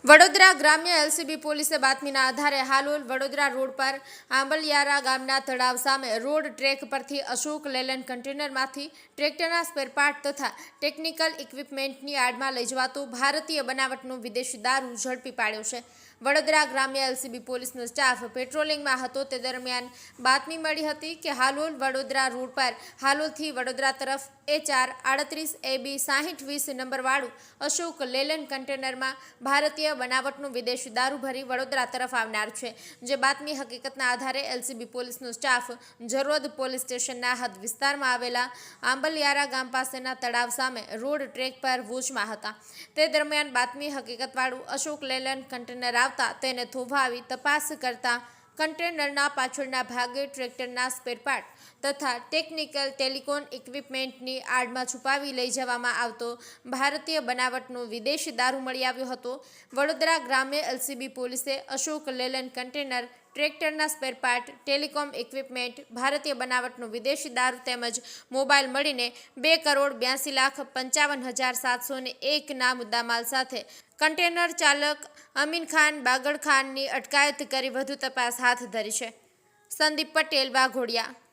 વડોદરા ગ્રામ્ય એલસીબી પોલીસે બાતમીના આધારે હાલોલ વડોદરા રોડ પર આંબલિયારા ગામના તળાવ સામે રોડ ટ્રેક પરથી અશોક લેલેન્ડ કન્ટેનરમાંથી ટ્રેક્ટરના સ્પેરપાર્ટ તથા ટેકનિકલ ઇક્વિપમેન્ટની આડમાં લઈ જવાતો ભારતીય બનાવટનો વિદેશી દારૂ ઝડપી પાડ્યો છે। વડોદરા ગ્રામ્ય એલસીબી પોલીસનો સ્ટાફ પેટ્રોલિંગમાં હતો તે દરમિયાન બાતમી મળી હતી કે હાલોલ વડોદરા રોડ પર હાલોલથી વડોદરા તરફ A438 AB 6020 નંબરવાળું અશોક લેલેન્ડ કન્ટેનરમાં ભારતીય બનાવટનું વિદેશી દારૂ ભરી વડોદરા તરફ આવનાર છે। જે બાતમી હકીકતના આધારે એલસીબી પોલીસનો સ્ટાફ જરોદ પોલીસ સ્ટેશનના હદ વિસ્તારમાં આવેલા આંબલિયારા ગામ પાસેના તળાવ સામે રોડ ટ્રેક પર વોચમાં હતા। તે દરમિયાન બાતમી હકીકતવાળું અશોક લેલેન્ડ કન્ટેનર આવતા તેને થોભાવી તપાસ કરતા કન્ટેનરના પાછળના ભાગે ટ્રેક્ટરના સ્પેરપાર્ટ તથા ટેકનિકલ ટેલિકોમ ઇક્વિપમેન્ટની આડમાં છુપાવી લઈ જવામાં આવતો ભારતીય બનાવટનો વિદેશી દારૂ મળી આવ્યો હતો। વડોદરા ગ્રામ્ય એલસીબી પોલીસે અશોક લેલેન્ડ કન્ટેનર ટ્રેક્ટરના સ્પેરપાર્ટ ટેલિકોમ ઇક્વિપમેન્ટ ભારતીય બનાવટનો વિદેશી દારૂ તેમજ મોબાઈલ મળીને 2,82,55,701 ના મુદ્દામાલ સાથે કન્ટેનર ચાલક અમીન ખાન બાગડ ખાનની અટકાયત કરી વધુ તપાસ હાથ ધરી છે। સંદીપ પટેલ વાઘોડિયા।